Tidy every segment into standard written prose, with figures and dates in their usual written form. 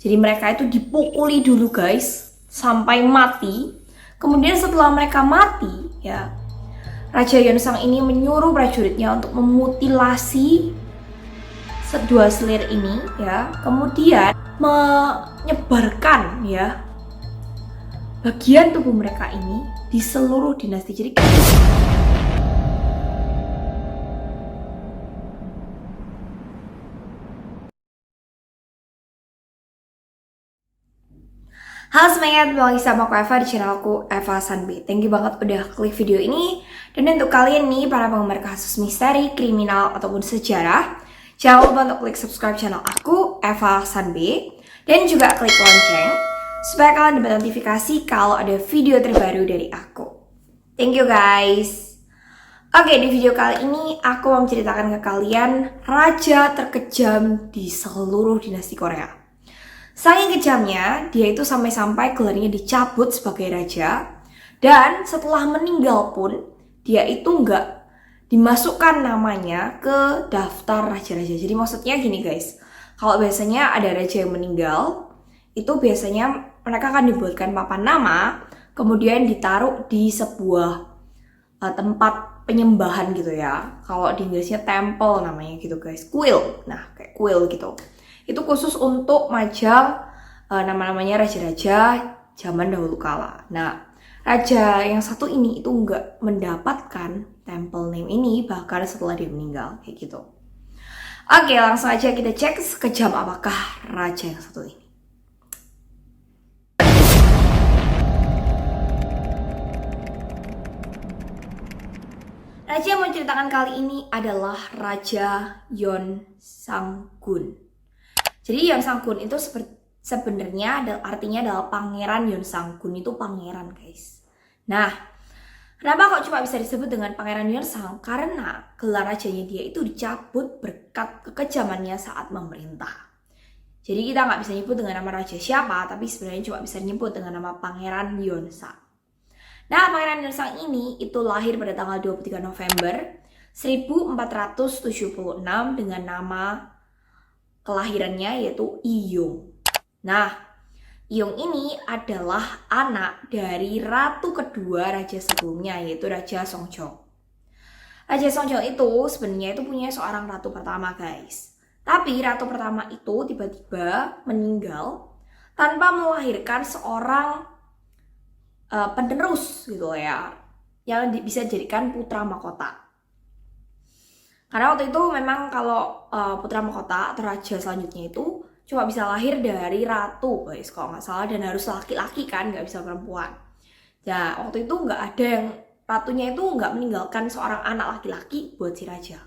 Jadi mereka itu dipukuli dulu guys sampai mati. Kemudian setelah mereka mati ya, Raja Yeonsang ini menyuruh prajuritnya untuk memutilasi kedua selir ini ya, kemudian menyebarkan ya bagian tubuh mereka ini di seluruh dinasti. Jadi halo semuanya, balik lagi sama aku Eva di channel aku Eva Sanbi. Thank you banget udah klik video ini. Dan untuk kalian nih para penggemar kasus misteri, kriminal ataupun sejarah, jangan lupa untuk klik subscribe channel aku Eva Sanbi dan juga klik lonceng supaya kalian dapat notifikasi kalau ada video terbaru dari aku. Thank you guys. Oke, di video kali ini aku mau menceritakan ke kalian raja terkejam di seluruh dinasti Korea. Saking kejamnya, dia itu sampai-sampai gelarnya dicabut sebagai raja. Dan setelah meninggal pun, dia itu nggak dimasukkan namanya ke daftar raja-raja. Jadi maksudnya gini guys, kalau biasanya ada raja yang meninggal, itu biasanya mereka akan dibuatkan papan nama, kemudian ditaruh di sebuah tempat penyembahan gitu ya. Kalau di Inggrisnya temple namanya gitu guys, kuil. Nah, kayak kuil gitu. Itu khusus untuk majang nama-namanya raja-raja zaman dahulu kala. Nah, raja yang satu ini itu nggak mendapatkan temple name ini bahkan setelah dia meninggal, kayak gitu. Oke, langsung aja kita cek sekejam apakah raja yang satu ini. Raja yang mau ceritakan kali ini adalah Raja Yeon Sang-gun. Jadi Yeon Sang-gun itu sebenarnya artinya adalah pangeran. Yeon Sang-gun itu pangeran guys. Nah, kenapa kok cuma bisa disebut dengan pangeran Yeon Sang? Karena gelar rajanya dia itu dicabut berkat kekejamannya saat memerintah. Jadi kita nggak bisa nyebut dengan nama raja siapa, tapi sebenarnya cuma bisa nyebut dengan nama pangeran Yeon Sang. Nah, pangeran Yeon Sang ini itu lahir pada tanggal 23 November 1476 dengan nama kelahirannya yaitu Iyong. Nah, Iyong ini adalah anak dari ratu kedua raja sebelumnya yaitu Raja Songjong. Raja Songjong itu sebenarnya itu punya seorang ratu pertama guys. Tapi ratu pertama itu tiba-tiba meninggal tanpa melahirkan seorang penerus gitu ya, yang bisa dijadikan putra mahkota. Karena waktu itu memang kalau putra mahkota atau raja selanjutnya itu cuma bisa lahir dari ratu guys kalau nggak salah, dan harus laki-laki kan, nggak bisa perempuan. Nah waktu itu nggak ada yang ratunya itu nggak meninggalkan seorang anak laki-laki buat si raja.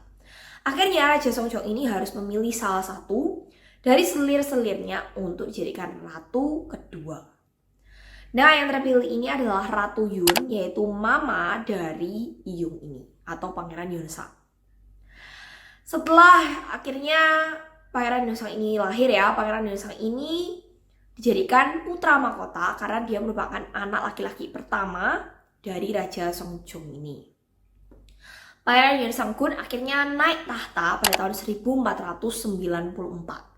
Akhirnya Raja Songjong ini harus memilih salah satu dari selir-selirnya untuk dijadikan ratu kedua. Nah yang terpilih ini adalah Ratu Yun, yaitu mama dari Iyong ini atau Pangeran Yeon Sang. Setelah akhirnya Pangeran Yeon Sang ini lahir ya, Pangeran Yeon Sang ini dijadikan putra mahkota karena dia merupakan anak laki-laki pertama dari Raja Songjong ini. Pangeran Yeon Sang-gun akhirnya naik tahta pada tahun 1494.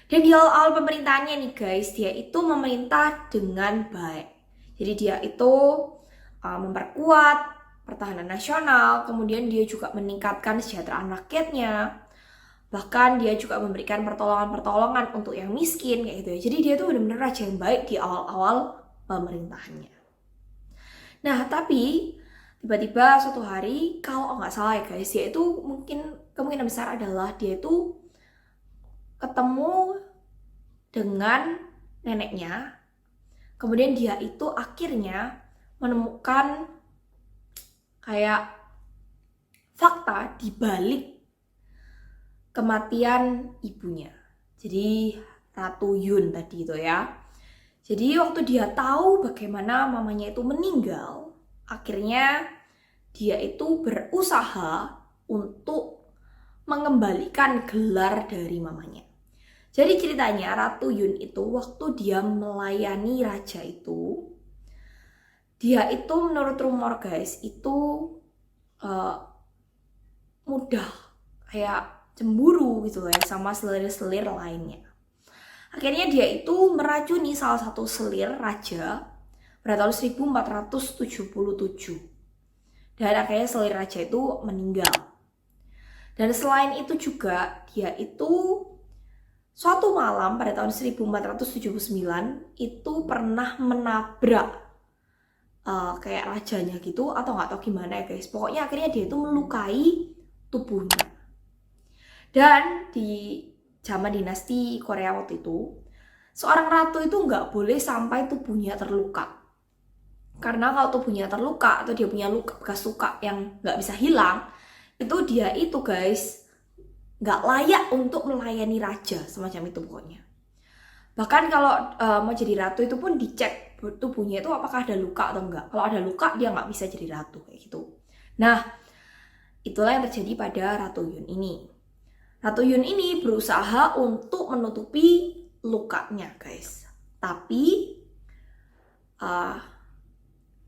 Dan di awal pemerintahannya nih guys, dia itu memerintah dengan baik. Jadi dia itu memperkuat pertahanan nasional, kemudian dia juga meningkatkan kesejahteraan rakyatnya. Bahkan dia juga memberikan pertolongan-pertolongan untuk yang miskin kayak gitu ya. Jadi dia tuh benar-benar raja yang baik di awal-awal pemerintahannya. Nah, tapi tiba-tiba suatu hari, kalau nggak salah ya guys, dia itu mungkin kemungkinan besar adalah dia itu ketemu dengan neneknya. Kemudian dia itu akhirnya menemukan kayak fakta di balik kematian ibunya. Jadi Ratu Yun tadi itu ya. Jadi waktu dia tahu bagaimana mamanya itu meninggal, akhirnya dia itu berusaha untuk mengembalikan gelar dari mamanya. Jadi ceritanya Ratu Yun itu waktu dia melayani raja itu, dia itu menurut rumor guys itu mudah kayak cemburu gitu ya sama selir-selir lainnya. Akhirnya dia itu meracuni salah satu selir raja pada tahun 1477. Dan akhirnya selir raja itu meninggal. Dan selain itu juga dia itu suatu malam pada tahun 1479 itu pernah menabrak kayak rajanya gitu, atau nggak tahu gimana ya guys. Pokoknya akhirnya dia itu melukai tubuhnya. Dan di zaman dinasti Korea waktu itu, seorang ratu itu nggak boleh sampai tubuhnya terluka. Karena kalau tubuhnya terluka atau dia punya luka, bekas luka yang nggak bisa hilang, itu dia itu guys nggak layak untuk melayani raja, semacam itu pokoknya. Bahkan kalau mau jadi ratu itu pun dicek tubuhnya itu apakah ada luka atau enggak. Kalau ada luka dia nggak bisa jadi ratu kayak gitu. Nah, itulah yang terjadi pada Ratu Yun ini. Ratu Yun ini berusaha untuk menutupi lukanya guys. Tapi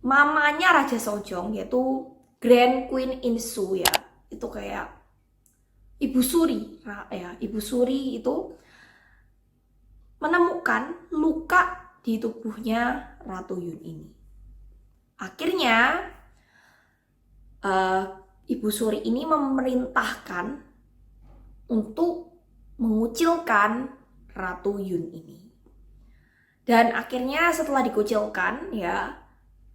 mamanya Raja Seojong, yaitu Grand Queen Insu ya, itu kayak Ibu Suri ya, Ibu Suri itu menemukan luka di tubuhnya Ratu Yun ini. Akhirnya Ibu Suri ini memerintahkan untuk mengucilkan Ratu Yun ini. Dan akhirnya setelah dikucilkan ya,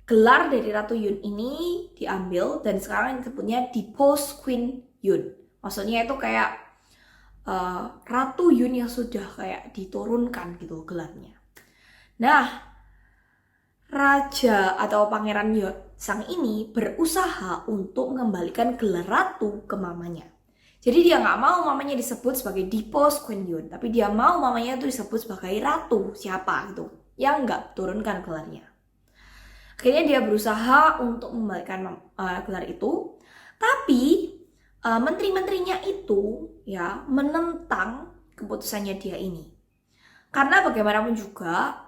gelar dari Ratu Yun ini diambil dan sekarang disebutnya Deposed Queen Yun. Maksudnya itu kayak Ratu Yun yang sudah kayak diturunkan gitu gelarnya. Nah, Raja atau Pangeran Yeonsang ini berusaha untuk mengembalikan gelar ratu ke mamanya. Jadi dia nggak mau mamanya disebut sebagai Deposed Queen Yun, tapi dia mau mamanya itu disebut sebagai ratu siapa gitu, yang nggak turunkan gelarnya. Akhirnya dia berusaha untuk mengembalikan gelar itu, tapi menteri-menterinya itu ya menentang keputusannya dia ini. Karena bagaimanapun juga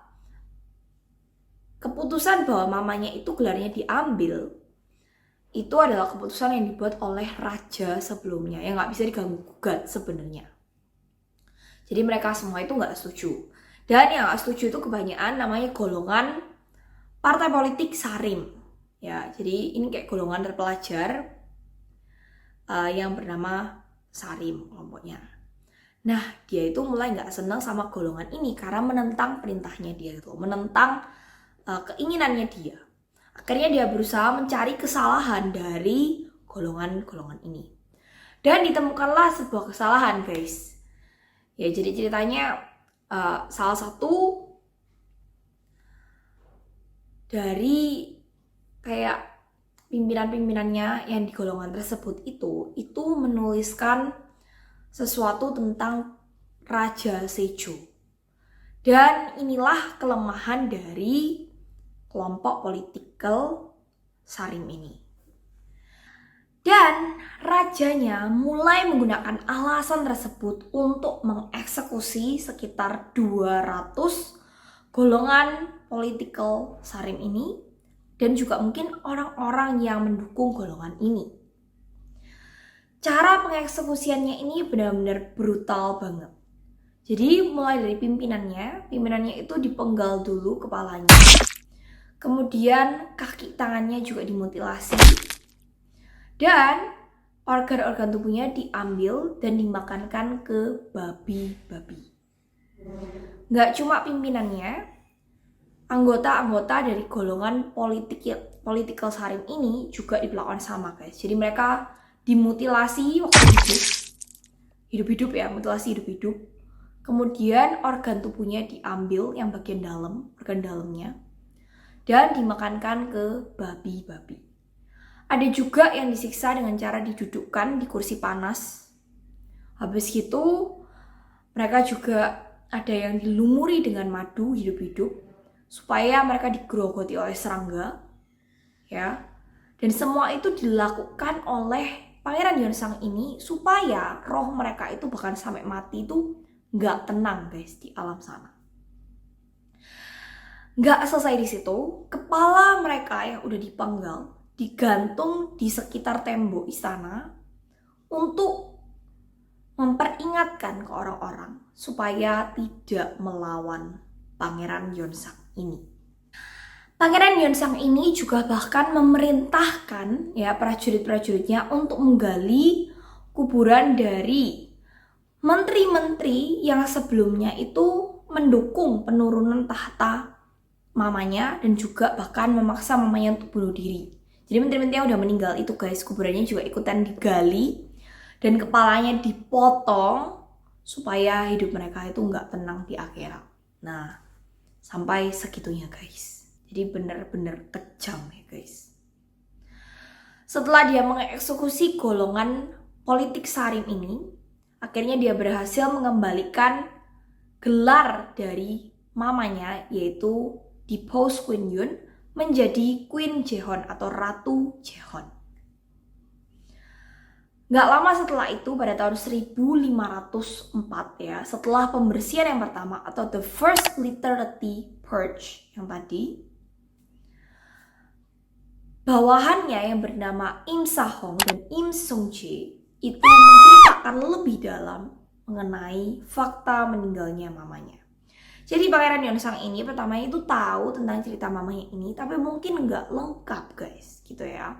keputusan bahwa mamanya itu gelarnya diambil itu adalah keputusan yang dibuat oleh raja sebelumnya yang nggak bisa diganggu-gugat sebenarnya. Jadi mereka semua itu nggak setuju. Dan yang nggak setuju itu kebanyakan namanya golongan partai politik Sarim. Ya, jadi ini kayak golongan terpelajar yang bernama Sarim kelompoknya. Nah, dia itu mulai nggak senang sama golongan ini karena menentang perintahnya dia itu, menentang keinginannya dia. Akhirnya dia berusaha mencari kesalahan dari golongan-golongan ini. Dan ditemukanlah sebuah kesalahan guys. Ya, jadi ceritanya salah satu dari kayak pimpinan-pimpinannya yang di golongan tersebut itu menuliskan sesuatu tentang Raja Sejo. Dan inilah kelemahan dari kelompok political Sarim ini. Dan rajanya mulai menggunakan alasan tersebut untuk mengeksekusi sekitar 200 golongan political Sarim ini dan juga mungkin orang-orang yang mendukung golongan ini. Cara pengeksekusiannya ini benar-benar brutal banget. Jadi mulai dari pimpinannya itu dipenggal dulu kepalanya. Kemudian kaki tangannya juga dimutilasi. Dan organ-organ tubuhnya diambil dan dimakankan ke babi-babi. Nggak cuma pimpinannya, anggota-anggota dari golongan political Sarim ini juga diperlakukan sama guys. Jadi mereka dimutilasi waktu hidup-hidup ya, mutilasi hidup-hidup. Kemudian organ tubuhnya diambil yang bagian dalam, organ dalamnya, dan dimakankan ke babi-babi. Ada juga yang disiksa dengan cara didudukkan di kursi panas. Habis itu mereka juga ada yang dilumuri dengan madu hidup-hidup supaya mereka digerogoti oleh serangga. Ya. Dan semua itu dilakukan oleh Pangeran Yeonsang ini supaya roh mereka itu bahkan sampai mati itu nggak tenang guys di alam sana. Nggak selesai di situ, kepala mereka yang udah dipenggal digantung di sekitar tembok istana untuk memperingatkan ke orang-orang supaya tidak melawan Pangeran Yeonsang ini. Pangeran Yeonsang ini juga bahkan memerintahkan ya prajurit-prajuritnya untuk menggali kuburan dari menteri-menteri yang sebelumnya itu mendukung penurunan tahta mamanya dan juga bahkan memaksa mamanya untuk bunuh diri. Jadi menteri-menteri yang udah meninggal itu guys, kuburannya juga ikutan digali dan kepalanya dipotong supaya hidup mereka itu nggak tenang di akhirat. Nah, sampai segitunya guys. Jadi benar-benar kejam ya guys. Setelah dia mengeksekusi golongan politik Sarim ini, akhirnya dia berhasil mengembalikan gelar dari mamanya yaitu depose Queen Yun menjadi Queen Jaehyun atau Ratu Jaehyun. Gak lama setelah itu pada tahun 1504 ya, setelah pembersihan yang pertama atau the first literary purge yang tadi, bawahannya yang bernama Im Sahong dan Im Sung-jae itu menceritakan lebih dalam mengenai fakta meninggalnya mamanya. Jadi Pangeran Yeonsang ini pertama itu tahu tentang cerita mamanya ini, tapi mungkin nggak lengkap guys, gitu ya.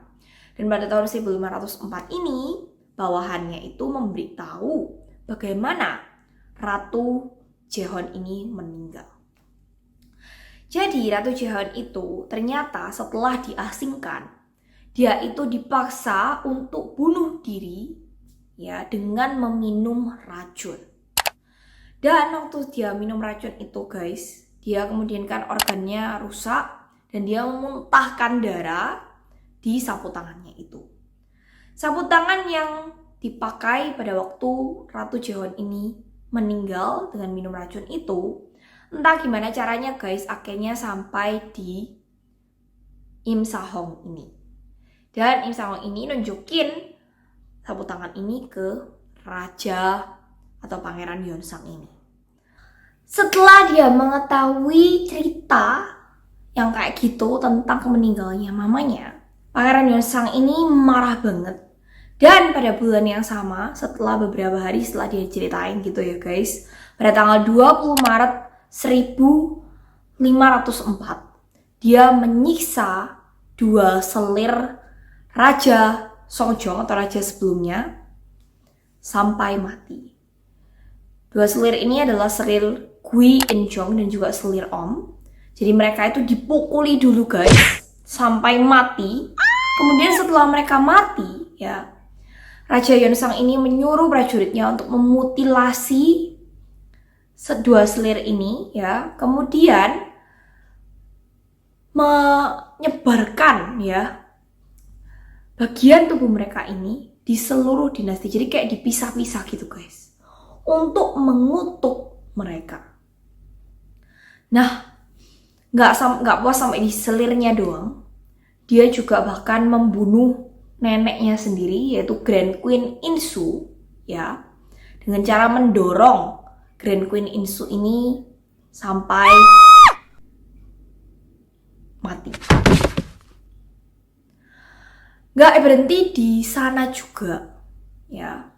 Dan pada tahun 1504 ini, bawahannya itu memberitahu bagaimana Ratu Jaehyun ini meninggal. Jadi Ratu Jaehyun itu ternyata setelah diasingkan, dia itu dipaksa untuk bunuh diri ya dengan meminum racun. Dan waktu dia minum racun itu guys, dia kemudian kan organnya rusak dan dia memuntahkan darah di sapu tangannya itu. Sapu tangan yang dipakai pada waktu Ratu Jaehyun ini meninggal dengan minum racun itu, entah gimana caranya guys, akhirnya sampai di Im Sahong ini. Dan Im Sahong ini nunjukin sapu tangan ini ke raja atau Pangeran Yeonsang ini. Setelah dia mengetahui cerita yang kayak gitu tentang meninggalnya mamanya, Pangeran Yeonsang ini marah banget. Dan pada bulan yang sama, setelah beberapa hari setelah dia ceritain gitu ya guys, pada tanggal 20 Maret 1504, dia menyiksa dua selir Raja Songjong atau raja sebelumnya sampai mati. Dua selir ini adalah selir Gui Injong dan juga selir Om. Jadi mereka itu dipukuli dulu guys sampai mati. Kemudian setelah mereka mati ya, Raja Yeonsang ini menyuruh prajuritnya untuk memutilasi dua selir ini ya, kemudian menyebarkan ya bagian tubuh mereka ini di seluruh dinasti. Jadi kayak dipisah-pisah gitu guys, untuk mengutuk mereka. Nah, nggak puas sampai di selirnya doang, dia juga bahkan membunuh neneknya sendiri yaitu Grand Queen Insu ya, dengan cara mendorong Grand Queen Insu ini sampai mati. Gak berhenti di sana juga ya,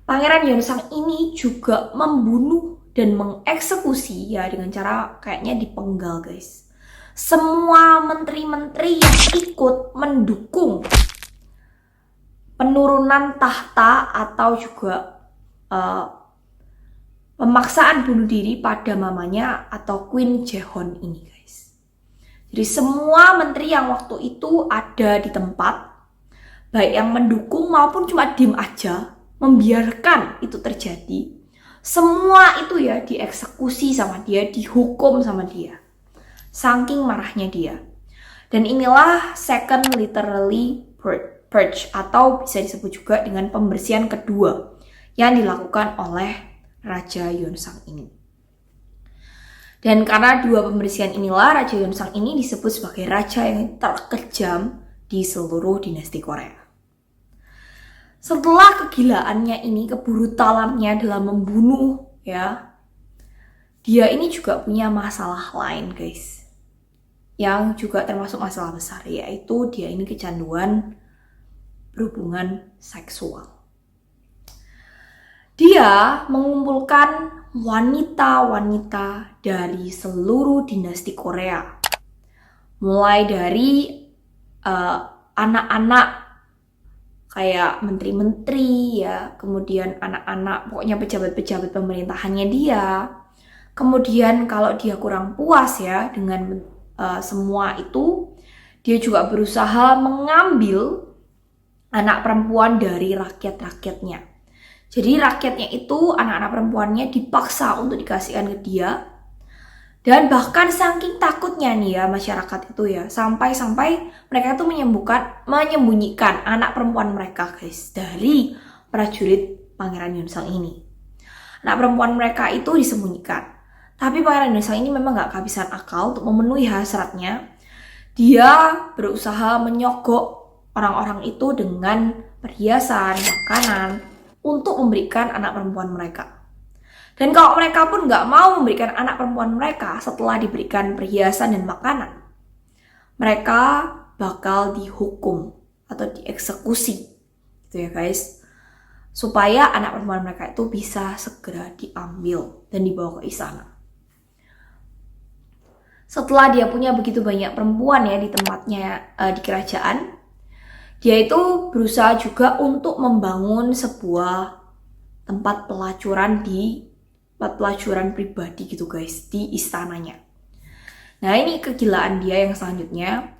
Pangeran Yeonsang ini juga membunuh dan mengeksekusi ya dengan cara kayaknya dipenggal guys, semua menteri-menteri yang ikut mendukung penurunan tahta atau juga pemaksaan bunuh diri pada mamanya atau Queen Jaehyun ini guys. Jadi semua menteri yang waktu itu ada di tempat, baik yang mendukung maupun cuma diem aja, membiarkan itu terjadi, semua itu ya dieksekusi sama dia, dihukum sama dia. Saking marahnya dia. Dan inilah second literally purge atau bisa disebut juga dengan pembersihan kedua yang dilakukan oleh Raja Yeonsang ini. Dan karena dua pembersihan inilah, Raja Yeonsang ini disebut sebagai raja yang terkejam di seluruh dinasti Korea. Setelah kegilaannya ini, kebrutalannya dalam membunuh ya, dia ini juga punya masalah lain guys, yang juga termasuk masalah besar, yaitu dia ini kecanduan berhubungan seksual. Dia mengumpulkan wanita-wanita dari seluruh dinasti Korea. Mulai dari anak-anak kayak menteri-menteri ya, kemudian anak-anak pokoknya pejabat-pejabat pemerintahannya dia. Kemudian kalau dia kurang puas ya dengan semua itu, dia juga berusaha mengambil anak perempuan dari rakyat-rakyatnya. Jadi rakyatnya itu, anak-anak perempuannya dipaksa untuk dikasihkan ke dia. Dan bahkan saking takutnya nih ya masyarakat itu ya, sampai-sampai mereka itu menyembunyikan anak perempuan mereka guys dari prajurit Pangeran Yonsang ini. Anak perempuan mereka itu disembunyikan. Tapi Pangeran Yonsang ini memang gak kehabisan akal untuk memenuhi hasratnya. Dia berusaha menyogok orang-orang itu dengan perhiasan, makanan untuk memberikan anak perempuan mereka. Dan kalau mereka pun nggak mau memberikan anak perempuan mereka setelah diberikan perhiasan dan makanan, mereka bakal dihukum atau dieksekusi, gitu ya guys. Supaya anak perempuan mereka itu bisa segera diambil dan dibawa ke istana. Setelah dia punya begitu banyak perempuan ya di tempatnya di kerajaan, dia itu berusaha juga untuk membangun sebuah tempat pelacuran pribadi gitu guys, di istananya. Nah ini kegilaan dia yang selanjutnya.